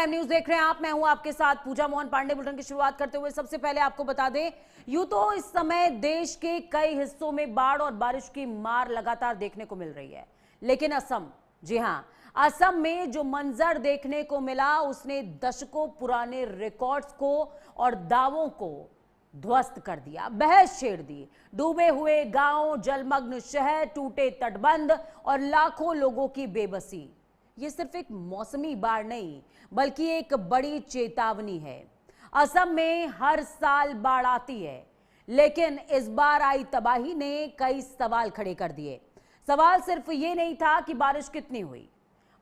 News देख रहे हैं आप। मैं हूं आपके साथ पूजा मोहन पांडे। बुलेटिन की शुरुआत करते हुए सबसे पहले आपको बता दें, यूं तो इस समय देश के कई हिस्सों में बाढ़ और बारिश की मार लगातार देखने को मिल रही है, लेकिन असम, जी हां, असम में जो मंजर देखने को मिला उसने दशकों पुराने रिकॉर्ड्स को और दावों को ध्वस्त कर दिया, बहस छेड़ दी। डूबे हुए गांव, जलमग्न शहर, टूटे तटबंध और लाखों लोगों की बेबसी। ये सिर्फ एक मौसमी बाढ़ नहीं बल्कि एक बड़ी चेतावनी है। असम में हर साल बाढ़ आती है, लेकिन इस बार आई तबाही ने कई सवाल खड़े कर दिए। सवाल सिर्फ ये नहीं था कि बारिश कितनी हुई,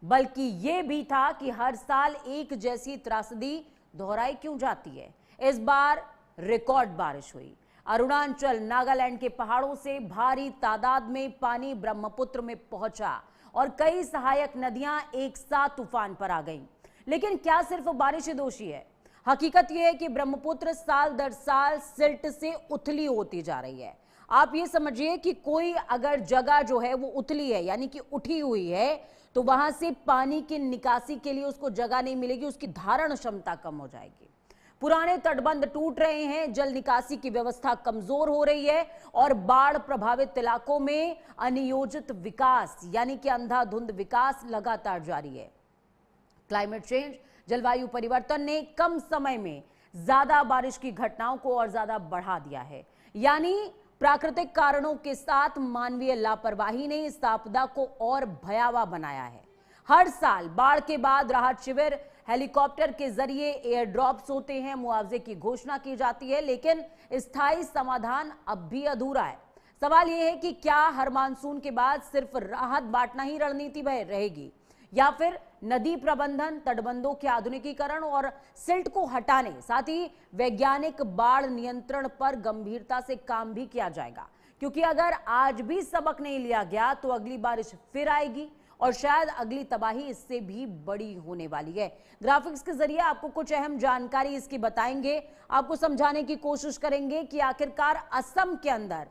बल्कि ये भी था कि हर साल एक जैसी त्रासदी दोहराई क्यों जाती है। इस बार रिकॉर्ड बारिश हुई। अरुणाचल, नागालैंड के पहाड़ों से भारी तादाद में पानी ब्रह्मपुत्र में पहुंचा और कई सहायक नदियां एक साथ तूफान पर आ गईं। लेकिन क्या सिर्फ बारिश ही दोषी है? हकीकत यह है कि ब्रह्मपुत्र साल दर साल सिल्ट से उथली होती जा रही है। आप ये समझिए कि कोई अगर जगह जो है वो उथली है, यानी कि उठी हुई है, तो वहां से पानी की निकासी के लिए उसको जगह नहीं मिलेगी, उसकी धारण क्षमता कम हो जाएगी। पुराने तटबंध टूट रहे हैं, जल निकासी की व्यवस्था कमजोर हो रही है और बाढ़ प्रभावित इलाकों में अनियोजित विकास यानी कि अंधाधुंध विकास लगातार जारी है। क्लाइमेट चेंज, जलवायु परिवर्तन ने कम समय में ज्यादा बारिश की घटनाओं को और ज्यादा बढ़ा दिया है। यानी प्राकृतिक कारणों के साथ मानवीय लापरवाही ने इस आपदा को और भयावह बनाया है। हर साल बाढ़ के बाद राहत शिविर, हेलीकॉप्टर के जरिए एयर ड्रॉप्स होते हैं, मुआवजे की घोषणा की जाती है, लेकिन स्थायी समाधान अब भी अधूरा है। सवाल यह है कि क्या हर मानसून के बाद सिर्फ राहत बांटना ही रणनीति रहेगी, या फिर नदी प्रबंधन, तटबंधों के आधुनिकीकरण और सिल्ट को हटाने, साथ ही वैज्ञानिक बाढ़ नियंत्रण पर गंभीरता से काम भी किया जाएगा। क्योंकि अगर आज भी सबक नहीं लिया गया तो अगली बारिश फिर आएगी और शायद अगली तबाही इससे भी बड़ी होने वाली है। ग्राफिक्स के जरिए आपको कुछ अहम जानकारी इसकी बताएंगे, आपको समझाने की कोशिश करेंगे कि आखिरकार असम के अंदर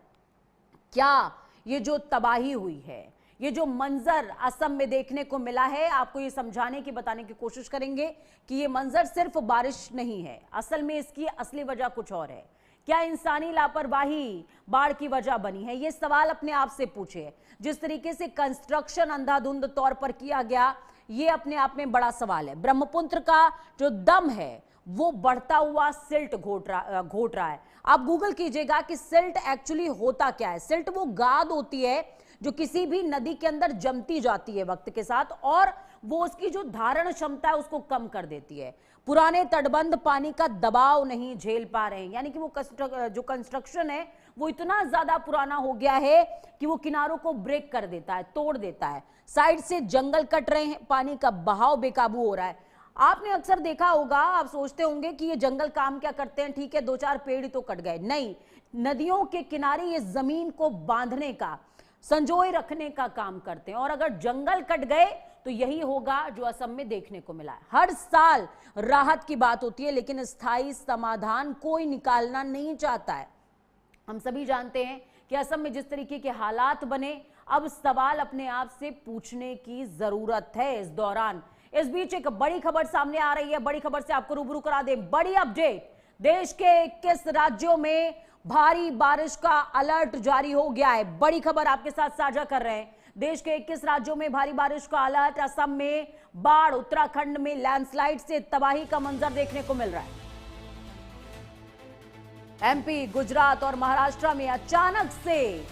क्या ये जो तबाही हुई है, ये जो मंजर असम में देखने को मिला है, आपको ये समझाने की, बताने की कोशिश करेंगे कि ये मंजर सिर्फ बारिश नहीं है, असल में इसकी असली वजह कुछ और है। क्या इंसानी लापरवाही बाढ़ की वजह बनी है? ये सवाल अपने आप से पूछिए। जिस तरीके से कंस्ट्रक्शन अंधाधुंध तौर पर किया गया, ये अपने आप में बड़ा सवाल है। ब्रह्मपुत्र का जो दम है वो बढ़ता हुआ सिल्ट घोट रहा है। आप गूगल कीजिएगा कि सिल्ट एक्चुअली होता क्या है। सिल्ट वो गाद होती है जो किसी भी नदी के अंदर जमती जाती है वक्त के साथ, और वो उसकी जो धारण क्षमता है उसको कम कर देती है। पुराने तटबंध पानी का दबाव नहीं झेल पा रहे हैं, यानी कि वो जो कंस्ट्रक्शन है वो इतना ज्यादा पुराना हो गया है कि वो किनारों को ब्रेक कर देता है, तोड़ देता है। साइड से जंगल कट रहे हैं, पानी का बहाव बेकाबू हो रहा है। आपने अक्सर देखा होगा, आप सोचते होंगे कि ये जंगल काम क्या करते हैं, ठीक है दो चार पेड़ ही तो कट गए। नहीं, नदियों के किनारे ये जमीन को बांधने का, संजोए रखने का काम करते हैं। और अगर जंगल कट गए तो यही होगा जो असम में देखने को मिला है। हर साल राहत की बात होती है, लेकिन स्थायी समाधान कोई निकालना नहीं चाहता है। हम सभी जानते हैं कि असम में जिस तरीके के हालात बने, अब सवाल अपने आप से पूछने की जरूरत है इस दौरान। इस बीच एक बड़ी खबर सामने आ रही है, बड़ी खबर से आपको रूबरू करा दें। बड़ी अपडेट, देश के 21 राज्यों में भारी बारिश का अलर्ट जारी हो गया है। बड़ी खबर आपके साथ साझा कर रहे हैं। देश के 21 राज्यों में भारी बारिश का अलर्ट। असम में बाढ़, उत्तराखंड में लैंडस्लाइड से तबाही का मंजर देखने को मिल रहा है। एमपी, गुजरात और महाराष्ट्र में अचानक से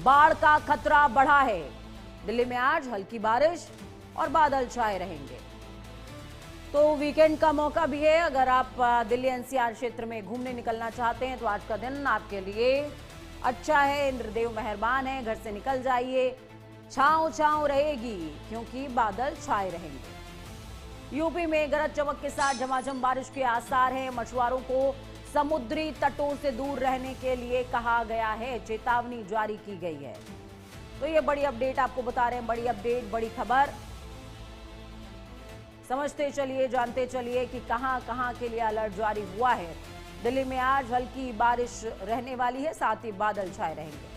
बाढ़ का खतरा बढ़ा है। दिल्ली में आज हल्की बारिश और बादल छाए रहेंगे। तो वीकेंड का मौका भी है। अगर आप दिल्ली एनसीआर क्षेत्र में घूमने निकलना चाहते हैं तो आज का दिन आपके लिए अच्छा है। इंद्रदेव मेहरबान है, घर से निकल जाइए, छांव छांव रहेगी क्योंकि बादल छाए रहेंगे। यूपी में गरज चमक के साथ झमाझम बारिश के आसार हैं। मछुआरों को समुद्री तटों से दूर रहने के लिए कहा गया है, चेतावनी जारी की गई है। तो ये बड़ी अपडेट आपको बता रहे हैं, बड़ी अपडेट, बड़ी खबर। समझते चलिए, जानते चलिए कि कहां कहां के लिए अलर्ट जारी हुआ है। दिल्ली में आज हल्की बारिश रहने वाली है, साथ ही बादल छाए रहेंगे।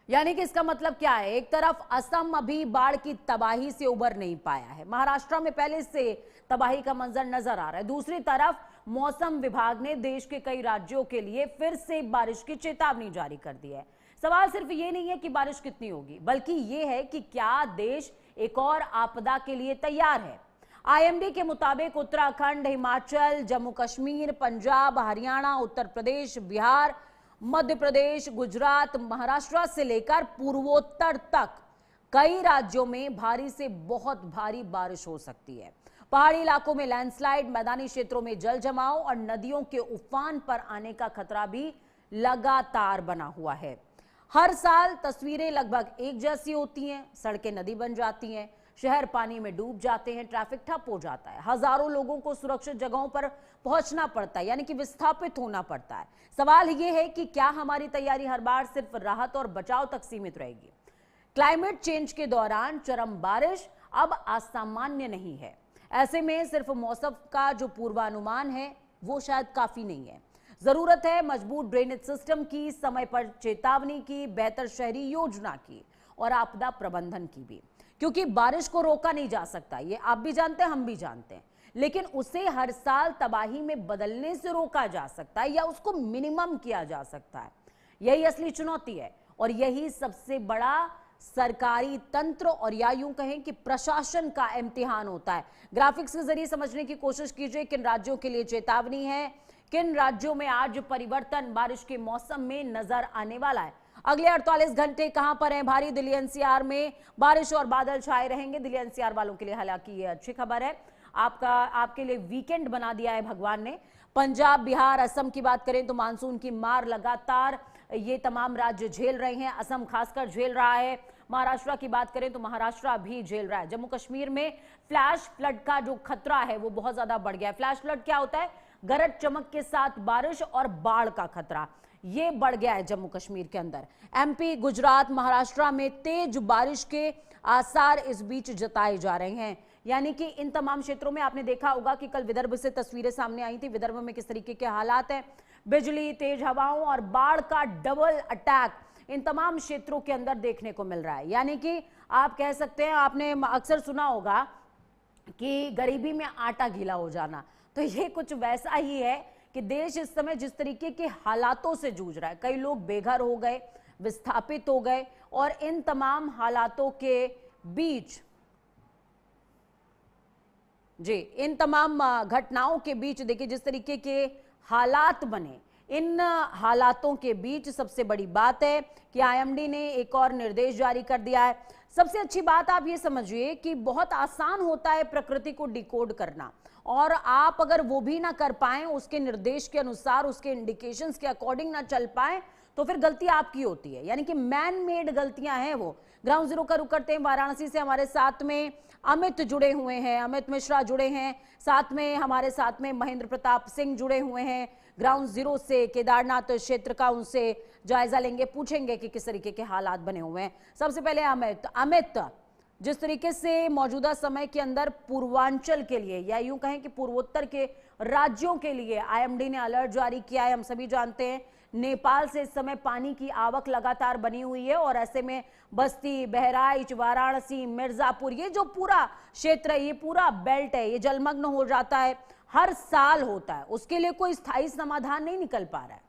यानी कि इसका मतलब क्या है, एक तरफ असम अभी बाढ़ की तबाही से उबर नहीं पाया है, महाराष्ट्र में पहले से तबाही का मंजर नजर आ रहा है। दूसरी तरफ मौसम विभाग ने देश के कई राज्यों के लिए फिर से बारिश की चेतावनी जारी कर दी है। सवाल सिर्फ ये नहीं है कि बारिश कितनी होगी, बल्कि ये है कि क्या देश एक और आपदा के लिए तैयार है। आईएमडी के मुताबिक उत्तराखंड, हिमाचल, जम्मू कश्मीर, पंजाब, हरियाणा, उत्तर प्रदेश, बिहार, मध्य प्रदेश, गुजरात, महाराष्ट्र से लेकर पूर्वोत्तर तक कई राज्यों में भारी से बहुत भारी बारिश हो सकती है। पहाड़ी इलाकों में लैंडस्लाइड, मैदानी क्षेत्रों में जल जमाव और नदियों के उफान पर आने का खतरा भी लगातार बना हुआ है। हर साल तस्वीरें लगभग एक जैसी होती हैं, सड़कें नदी बन जाती हैं, शहर पानी में डूब जाते हैं, ट्रैफिक ठप हो जाता है, हजारों लोगों को सुरक्षित जगहों पर पहुंचना पड़ता है, यानी कि विस्थापित होना पड़ता है। सवाल यह है कि क्या हमारी तैयारी हर बार सिर्फ राहत और बचाव तक सीमित रहेगी? क्लाइमेट चेंज के दौरान चरम बारिश अब असामान्य नहीं है। ऐसे में सिर्फ मौसम का जो पूर्वानुमान है वो शायद काफी नहीं है। जरूरत है मजबूत ड्रेनेज सिस्टम की, समय पर चेतावनी की, बेहतर शहरी योजना की और आपदा प्रबंधन की भी, क्योंकि बारिश को रोका नहीं जा सकता, ये आप भी जानते हैं, हम भी जानते हैं, लेकिन उसे हर साल तबाही में बदलने से रोका जा सकता है या उसको मिनिमम किया जा सकता है। यही असली चुनौती है और यही सबसे बड़ा सरकारी तंत्र और या यूं कहें कि प्रशासन का इम्तिहान होता है। ग्राफिक्स के जरिए समझने की कोशिश कीजिए किन राज्यों के लिए चेतावनी है, किन राज्यों में आज परिवर्तन बारिश के मौसम में नजर आने वाला है। अगले 48 घंटे कहां पर हैं भारी? दिल्ली एनसीआर में बारिश और बादल छाए रहेंगे। दिल्ली एनसीआर वालों के लिए हालांकि ये अच्छी खबर है, आपके लिए वीकेंड बना दिया है भगवान ने। पंजाब, बिहार, असम की बात करें तो मानसून की मार लगातार ये तमाम राज्य झेल रहे हैं, असम खासकर झेल रहा है। महाराष्ट्र की बात करें तो महाराष्ट्र भी झेल रहा है। जम्मू कश्मीर में फ्लैश फ्लड का जो खतरा है वो बहुत ज्यादा बढ़ गया है। फ्लैश फ्लड क्या होता है? गरज चमक के साथ बारिश और बाढ़ का खतरा, ये बढ़ गया है जम्मू कश्मीर के अंदर। एमपी, गुजरात, महाराष्ट्र में तेज बारिश के आसार इस बीच जताए जा रहे हैं। यानी कि इन तमाम क्षेत्रों में आपने देखा होगा कि कल विदर्भ से तस्वीरें सामने आई थी, विदर्भ में किस तरीके के हालात हैं। बिजली, तेज हवाओं और बाढ़ का डबल अटैक इन तमाम क्षेत्रों के अंदर देखने को मिल रहा है। यानी कि आप कह सकते हैं, आपने अक्सर सुना होगा कि गरीबी में आटा गीला हो जाना, तो ये कुछ वैसा ही है कि देश इस समय जिस तरीके के हालातों से जूझ रहा है, कई लोग बेघर हो गए, विस्थापित हो गए, और इन तमाम हालातों के बीच इन तमाम घटनाओं के बीच देखिए जिस तरीके के हालात बने, इन हालातों के बीच सबसे बड़ी बात है कि आईएमडी ने एक और निर्देश जारी कर दिया है। सबसे अच्छी बात आप ये समझिए कि बहुत आसान होता है प्रकृति को डिकोड करना, और आप अगर वो भी ना कर पाएं, उसके निर्देश के अनुसार, उसके इंडिकेशंस के अकॉर्डिंग ना चल पाएं, तो फिर गलती आपकी होती है। यानी कि मैन मेड गलतियां हैं वो। ग्राउंड जीरो का रुख करते हैं, वाराणसी से हमारे साथ में अमित जुड़े हुए हैं, अमित मिश्रा जुड़े हैं, साथ में हमारे साथ में महेंद्र प्रताप सिंह जुड़े हुए हैं ग्राउंड जीरो से, केदारनाथ क्षेत्र का। उनसे जायजा लेंगे, पूछेंगे कि किस तरीके के हालात बने हुए हैं। सबसे पहले अमित, जिस तरीके से मौजूदा समय के अंदर पूर्वांचल के लिए या यूं कहें कि पूर्वोत्तर के राज्यों के लिए आईएमडी ने अलर्ट जारी किया है, हम सभी जानते हैं नेपाल से इस समय पानी की आवक लगातार बनी हुई है, और ऐसे में बस्ती, बहराइच, वाराणसी, मिर्जापुर, ये जो पूरा क्षेत्र है, ये पूरा बेल्ट है, ये जलमग्न हो जाता है, हर साल होता है। उसके लिए कोई स्थायी समाधान नहीं निकल पा रहा है।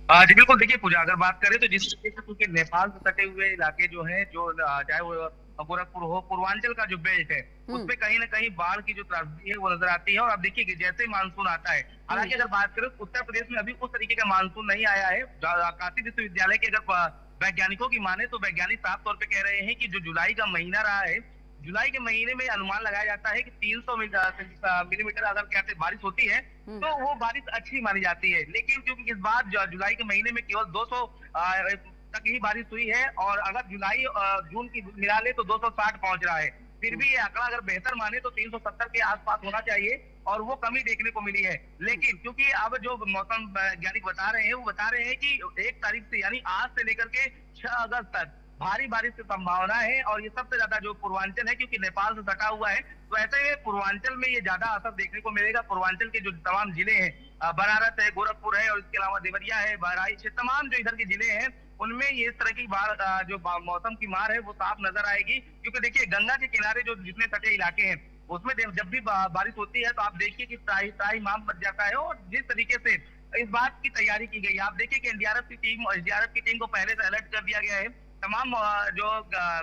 जी बिल्कुल, देखिए पूजा, अगर बात करें तो जिस तरीके से क्योंकि नेपाल से सटे हुए इलाके जो हैं, जो चाहे वो गोरखपुर हो, पूर्वांचल का जो बेल्ट है, उसमें कहीं ना कहीं बाढ़ की जो त्रासदी है वो नजर आती है। और अब देखिए कि जैसे मानसून आता है, हालांकि अगर बात करें उत्तर प्रदेश में अभी उस तरीके का मानसून नहीं आया है। काशी विश्वविद्यालय के अगर वैज्ञानिकों की माने तो वैज्ञानिक साफ तौर पर कह रहे हैं कि जो जुलाई का महीना रहा है, जुलाई के महीने में अनुमान लगाया जाता है कि 300 मिलीमीटर अगर कहते बारिश होती है तो वो बारिश अच्छी मानी जाती है। लेकिन क्योंकि इस बार जुलाई के महीने में केवल 200 तक ही बारिश हुई है, और अगर जुलाई जून की मिला ले तो 260 पहुंच रहा है। फिर भी ये आंकड़ा अगर बेहतर माने तो 370 के आसपास होना चाहिए, और वो कमी देखने को मिली है। लेकिन क्योंकि अब जो मौसम वैज्ञानिक बता रहे हैं, वो बता रहे हैं कि 1 तारीख से यानी आज से लेकर के 6 अगस्त तक भारी बारिश की संभावना है। और ये सबसे ज्यादा जो पूर्वांचल है, क्योंकि नेपाल से सटा हुआ है, तो ऐसे में पूर्वांचल में ये ज्यादा असर देखने को मिलेगा। पूर्वांचल के जो तमाम जिले हैं, बनारस है, गोरखपुर है, और इसके अलावा देवरिया है, बहराइच है, तमाम जो इधर के जिले हैं, उनमें ये इस तरह की बाढ़ जो मौसम की मार है वो साफ नजर आएगी। क्योंकि देखिए गंगा के किनारे जो जितने तटीय इलाके हैं उसमें जब भी बारिश होती है तो आप देखिए कि त्राही त्राही माम बच जाता है। और जिस तरीके से इस बात की तैयारी की गई, आप देखिए कि एनडीआरएफ की टीम को पहले से अलर्ट कर दिया गया है। तमाम जो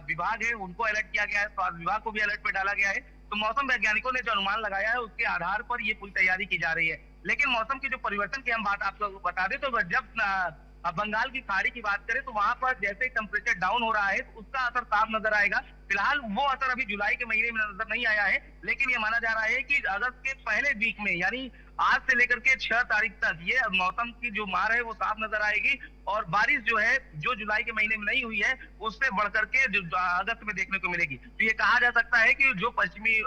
विभाग है उनको अलर्ट किया गया है, स्वास्थ्य विभाग को भी अलर्ट पे डाला गया है। तो मौसम वैज्ञानिकों ने जो अनुमान लगाया है उसके आधार पर ये पूरी तैयारी की जा रही है। लेकिन मौसम की जो परिवर्तन की हम बात आपको बता दें, तो जब अब बंगाल की खाड़ी की बात करें तो वहां पर जैसे टेम्परेचर डाउन हो रहा है तो उसका असर साफ नजर आएगा। फिलहाल वो असर अभी जुलाई के महीने में नजर नहीं आया है, लेकिन ये माना जा रहा है कि अगस्त के पहले वीक में, यानी आज से लेकर के 6 तारीख तक ये मौसम की जो मार है वो साफ नजर आएगी। और बारिश जो है जो जुलाई के महीने में नहीं हुई है उससे बढ़कर के जो अगस्त में देखने को मिलेगी। तो ये कहा जा सकता है कि जो पश्चिमी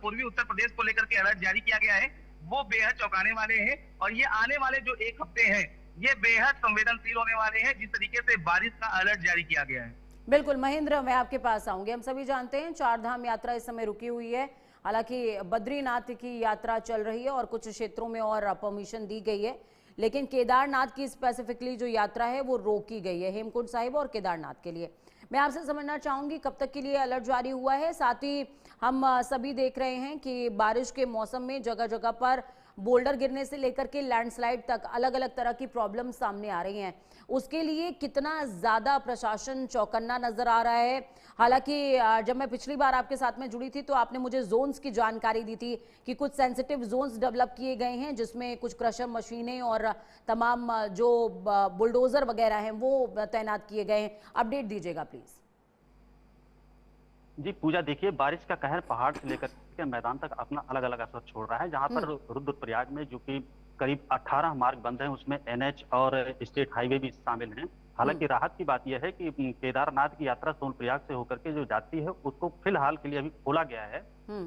पूर्वी उत्तर प्रदेश को लेकर के अलर्ट जारी किया गया है वो बेहद चौंकाने वाले हैं। और ये आने वाले जो एक हफ्ते हैं ये बेहद संवेदनशील होने वाले हैं, जिस तरीके से बारिश का अलर्ट जारी किया गया है। बिल्कुल महेंद्र, मैं आपके पास आऊंगी। हम सभी जानते हैं 4 धाम यात्रा इस समय रुकी हुई है, हालांकि बद्रीनाथ की यात्रा चल रही है और कुछ क्षेत्रों में और परमिशन दी गई है, लेकिन केदारनाथ की स्पेसिफिकली जो यात्रा है वो रोकी गई है, हेमकुंड साहिब और केदारनाथ के लिए। मैं आपसे समझना चाहूंगी कब तक के लिए अलर्ट जारी हुआ है। साथ ही हम सभी देख रहे हैं कि बारिश के मौसम में जगह जगह पर बोल्डर गिरने से लेकर के लैंडस्लाइड तक अलग अलग तरह की प्रॉब्लम सामने आ रही हैं। उसके लिए कितना ज्यादा प्रशासन चौकन्ना नजर आ रहा है। हालांकि जब मैं पिछली बार आपके साथ में जुड़ी थी तो आपने मुझे जोन्स की जानकारी दी थी कि कुछ सेंसिटिव जोन्स डेवलप किए गए हैं जिसमें कुछ क्रशर मशीनें और तमाम जो बुलडोजर वगैरह हैं वो तैनात किए गए हैं। अपडेट दीजिएगा प्लीज। जी पूजा, देखिए बारिश का कहर पहाड़ से लेकर के मैदान तक अपना अलग अलग असर छोड़ रहा है। जहां पर रुद्रप्रयाग में जो कि करीब 18 मार्ग बंद हैं, उसमें एनएच और स्टेट हाईवे भी शामिल हैं। हालांकि राहत की बात यह है कि केदारनाथ की यात्रा सोनप्रयाग से होकर के जो जाती है उसको फिलहाल के लिए अभी खोला गया है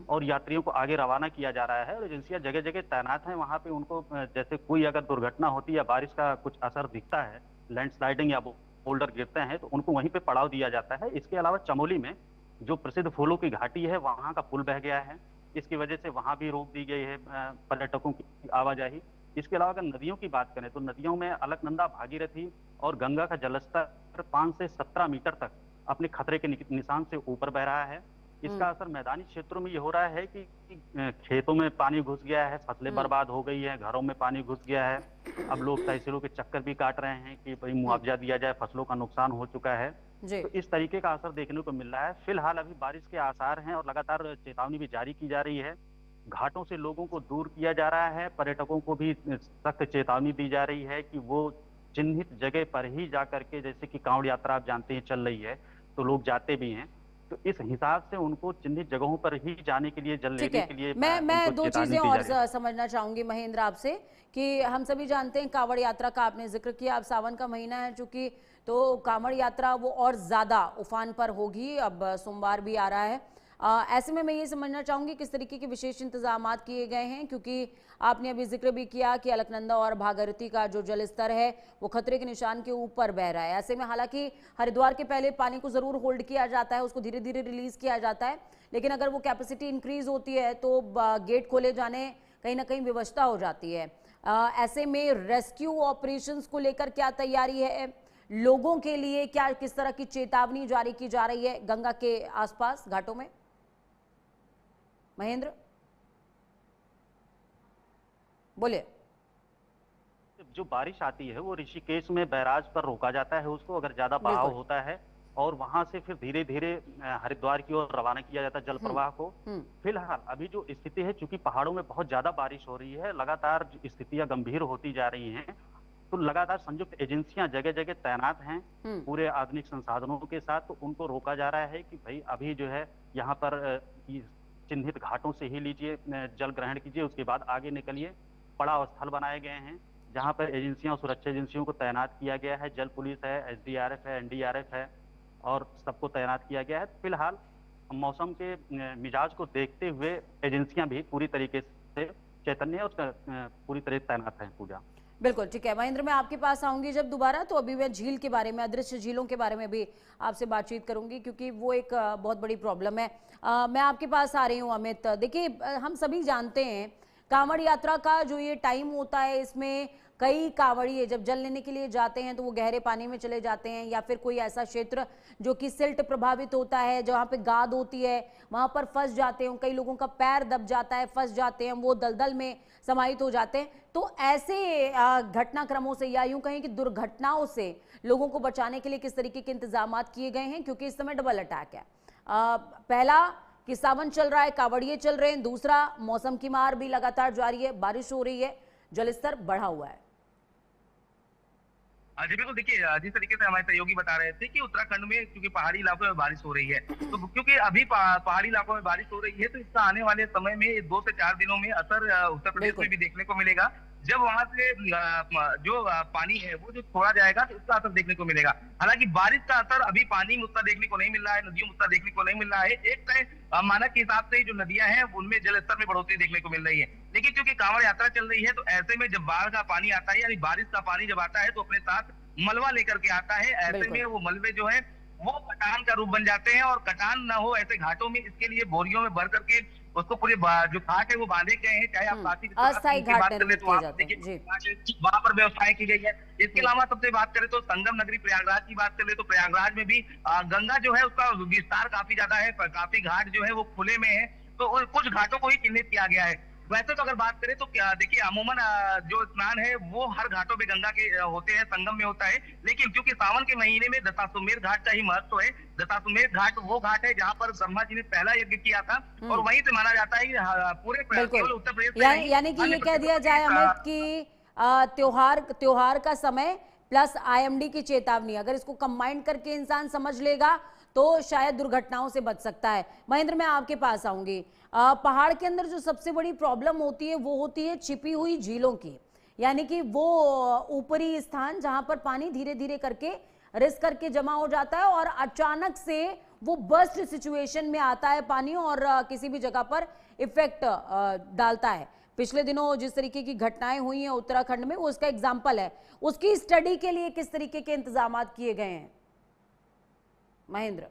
और यात्रियों को आगे रवाना किया जा रहा है। और एजेंसियां जगह जगह तैनात हैं, वहां पे उनको जैसे कोई अगर दुर्घटना होती है या बारिश का कुछ असर दिखता है, लैंडस्लाइडिंग या बोल्डर गिरते हैं, तो उनको वहीं पे पड़ाव दिया जाता है। इसके अलावा चमोली में जो प्रसिद्ध फूलों की घाटी है वहां का पुल बह गया है, इसकी वजह से वहां भी रोक दी गई है पर्यटकों की आवाजाही। इसके अलावा अगर नदियों की बात करें तो नदियों में अलकनंदा, भागीरथी और गंगा का जलस्तर 5 से 17 मीटर तक अपने खतरे के निशान से ऊपर बह रहा है। इसका असर मैदानी क्षेत्रों में ये हो रहा है कि खेतों में पानी घुस गया है, फसलें बर्बाद हो गई है, घरों में पानी घुस गया है। अब लोग तहसीलों के चक्कर भी काट रहे हैं कि भाई मुआवजा दिया जाए, फसलों का नुकसान हो चुका है। तो इस तरीके का असर देखने को मिल रहा है। फिलहाल अभी बारिश के आसार हैं और लगातार चेतावनी भी जारी की जा रही है। घाटों से लोगों को दूर किया जा रहा है, पर्यटकों को भी सख्त चेतावनी दी जा रही है कि वो चिन्हित जगह पर ही जाकर के, जैसे कि कांवड़ यात्रा आप जानते हैं चल रही है तो लोग जाते भी हैं, तो इस हिसाब से उनको चिन्हित जगहों पर ही जाने के लिए, जल लेने के लिए मैं 2 चीजें और समझना चाहूंगी महेंद्र आपसे कि हम सभी जानते हैं कांवड़ यात्रा का आपने जिक्र किया, अब सावन का महीना है चूंकि, तो कांवड़ यात्रा वो और ज्यादा उफान पर होगी। अब सोमवार भी आ रहा है, ऐसे में मैं ये समझना चाहूंगी किस तरीके के विशेष इंतजाम किए गए हैं, क्योंकि आपने अभी जिक्र भी किया कि अलकनंदा और भागीरथी का जो जल स्तर है वो खतरे के निशान के ऊपर बह रहा है। ऐसे में हालांकि हरिद्वार के पहले पानी को जरूर होल्ड किया जाता है, उसको धीरे धीरे रिलीज किया जाता है, लेकिन अगर वो कैपेसिटी इंक्रीज होती है तो गेट खोले जाने कहीं ना कहीं विवशता हो जाती है। ऐसे में रेस्क्यू ऑपरेशंस को लेकर क्या तैयारी है, लोगों के लिए क्या किस तरह की चेतावनी जारी की जा रही है गंगा के आसपास घाटों में? महेंद्र बोलिए। जो बारिश आती है वो ऋषिकेश में बैराज पर रोका जाता है उसको, अगर ज्यादा बहाव होता है, और वहां से फिर धीरे धीरे हरिद्वार की ओर रवाना किया जाता है जल प्रवाह को। फिलहाल अभी जो स्थिति है, चूंकि पहाड़ों में बहुत ज्यादा बारिश हो रही है, लगातार स्थितियां गंभीर होती जा रही हैं, तो लगातार संयुक्त एजेंसियां जगह जगह तैनात हैं पूरे आधुनिक संसाधनों के साथ। तो उनको रोका जा रहा है कि भाई अभी जो है यहाँ पर चिन्हित घाटों से ही लीजिए, जल ग्रहण कीजिए, उसके बाद आगे निकलिए। पड़ाव स्थल बनाए गए हैं जहां पर एजेंसियां, सुरक्षा एजेंसियों को तैनात किया गया है। जल पुलिस है, एसडीआरएफ है, एनडीआरएफ है और सबको तैनात किया गया है। फिलहाल मौसम के मिजाज को देखते हुए एजेंसियां भी पूरी तरीके से चैतन्य और पूरी तरह तैनात हैं। पूजा बिल्कुल ठीक है। महेंद्र, मैं आपके पास आऊंगी जब दोबारा, तो अभी मैं झील के बारे में, अदृश्य झीलों के बारे में भी आपसे बातचीत करूंगी क्योंकि वो एक बहुत बड़ी प्रॉब्लम है। मैं आपके पास आ रही हूँ अमित। देखिए हम सभी जानते हैं कांवड़ यात्रा का जो ये टाइम होता है इसमें कई कांवड़िए जब जल लेने के लिए जाते हैं तो वो गहरे पानी में चले जाते हैं, या फिर कोई ऐसा क्षेत्र जो कि सिल्ट प्रभावित होता है, जहाँ पे गाद होती है, वहां पर फंस जाते हैं। कई लोगों का पैर दब जाता है, फंस जाते हैं, वो दलदल में समाहित हो जाते हैं। तो ऐसे घटनाक्रमों से या यूं कहें कि दुर्घटनाओं से लोगों को बचाने के लिए किस तरीके के इंतजाम किए गए हैं, क्योंकि इस समय डबल अटैक है। पहला कि सावन चल रहा है, कांवड़िए चल रहे हैं, दूसरा मौसम की मार भी लगातार जारी है, बारिश हो रही है, जलस्तर बढ़ा हुआ है। जी बिल्कुल, देखिए जिस तरीके से हमारे सहयोगी बता रहे थे कि उत्तराखंड में क्योंकि पहाड़ी इलाकों में बारिश हो रही है, तो क्योंकि अभी पहाड़ी इलाकों में बारिश हो रही है, तो इसका आने वाले समय में 2 से 4 दिनों में असर उत्तर प्रदेश में भी देखने को मिलेगा। जब वहां से जो पानी है वो जो छोड़ा जाएगा तो उसका असर देखने को मिलेगा। हालांकि बारिश का असर अभी पानी में उतना देखने को नहीं मिल रहा है, नदियों में उतना देखने को नहीं मिल रहा है। एक तय मानक के हिसाब से जो नदियां हैं उनमें जलस्तर में बढ़ोतरी देखने को मिल रही है, लेकिन क्योंकि कांवड़ यात्रा चल रही है तो ऐसे में जब बाढ़ का पानी आता है, यानी बारिश का पानी जब आता है तो अपने साथ मलबा लेकर के आता है। ऐसे में वो मलबे जो है वो कटान का रूप बन जाते हैं, और कटान ना हो ऐसे घाटों में, इसके लिए बोरियों में भर करके उसको पूरे जो घाट है वो बांधे गए हैं। चाहे आप अस्थायी घाट निर्मित किए जाते हैं, वहां पर व्यवस्थाएं की गई है। इसके अलावा सबसे बात करें तो संगम नगरी प्रयागराज की बात करें तो प्रयागराज में भी गंगा जो है उसका विस्तार काफी ज्यादा है, काफी घाट जो है वो खुले में है, तो कुछ घाटों को ही चिन्हित किया गया है। वैसे तो अगर बात करें तो क्या देखिए, अमूमन जो स्नान है वो हर घाटों पे गंगा के होते हैं, संगम में होता है, लेकिन क्योंकि सावन के महीने में दशाश्वमेध घाट का ही महत्व है। दशाश्वमेध घाट वो घाट है जहाँ पर ब्रह्मा जी ने पहला यज्ञ किया था, और वहीं से माना जाता है कि पूरे केवल उत्तर प्रदेश यानी कि ये कह दिया जाए अमित कि त्योहार का समय प्लस IMD की चेतावनी, अगर इसको कंबाइन करके इंसान समझ लेगा तो शायद दुर्घटनाओं से बच सकता है। महेंद्र, मैं आपके पास आऊंगी। पहाड़ के अंदर जो सबसे बड़ी प्रॉब्लम होती है वो होती है छिपी हुई झीलों की, यानी कि वो ऊपरी स्थान जहां पर पानी धीरे धीरे करके रिस करके जमा हो जाता है और अचानक से वो बर्स्ट सिचुएशन में आता है पानी और किसी भी जगह पर इफेक्ट डालता है। पिछले दिनों जिस तरीके की घटनाएं हुई हैं उत्तराखंड में, वो उसका एग्जाम्पल है। उसकी स्टडी के लिए किस तरीके के इंतजाम किए गए हैं महेंद्र?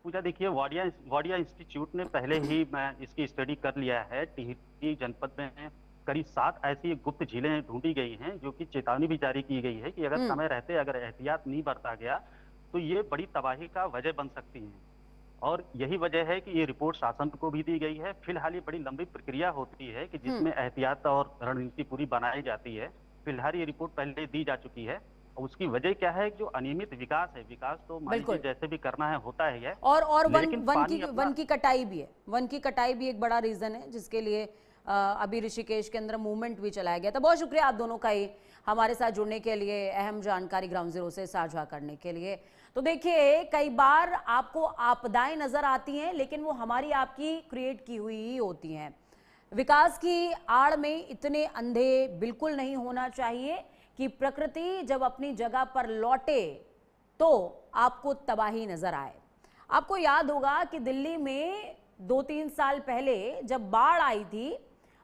पूजा, देखिए वाडिया इंस्टीट्यूट ने पहले ही इसकी स्टडी कर लिया है। टिहरी जनपद में करीब 7 ऐसी गुप्त झीलें ढूंढी गई हैं, जो कि चेतावनी भी जारी की गई है कि अगर समय रहते अगर एहतियात नहीं बरता गया तो ये बड़ी तबाही का वजह बन सकती हैं। और यही वजह है कि ये रिपोर्ट शासन को भी दी गई है। फिलहाल ये बड़ी लंबी प्रक्रिया होती है कि जिसमें एहतियात और रणनीति पूरी बनाई जाती है। फिलहाल ये रिपोर्ट पहले दी जा चुकी है। उसकी वजह क्या है? जो अनियमित विकास है, विकास तो मान लीजिए जैसे भी करना है होता है ये, और वन की कटाई भी है। वन की कटाई भी एक बड़ा रीजन है जिसके लिए अभी ऋषिकेश के अंदर मूवमेंट भी चलाया गया था। बहुत शुक्रिया आप दोनों का ही हमारे साथ जुड़ने के लिए, अहम जानकारी ग्राउंड जीरो से साझा करने के लिए। तो देखिए, कई बार आपको आपदाएं नजर आती हैं, लेकिन वो हमारी आपकी क्रिएट की हुई ही होती हैं। विकास की आड़ में इतने अंधे बिल्कुल नहीं होना चाहिए कि प्रकृति जब अपनी जगह पर लौटे तो आपको तबाही नजर आए। आपको याद होगा कि दिल्ली में 2-3 साल पहले जब बाढ़ आई थी,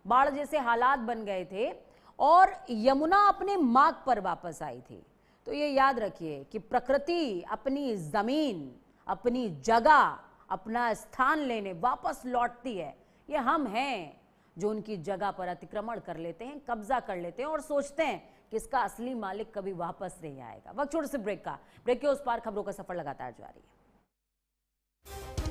बाढ़ जैसे हालात बन गए थे और यमुना अपने मार्ग पर वापस आई थी। तो ये याद रखिए कि प्रकृति अपनी जमीन, अपनी जगह, अपना स्थान लेने वापस लौटती है। ये हम हैं जो उनकी जगह पर अतिक्रमण कर लेते हैं, कब्जा कर लेते हैं और सोचते हैं कि इसका असली मालिक कभी वापस नहीं आएगा। वक्त छोटे से ब्रेक का, ब्रेक के उस पार खबरों का सफर लगातार जारी है।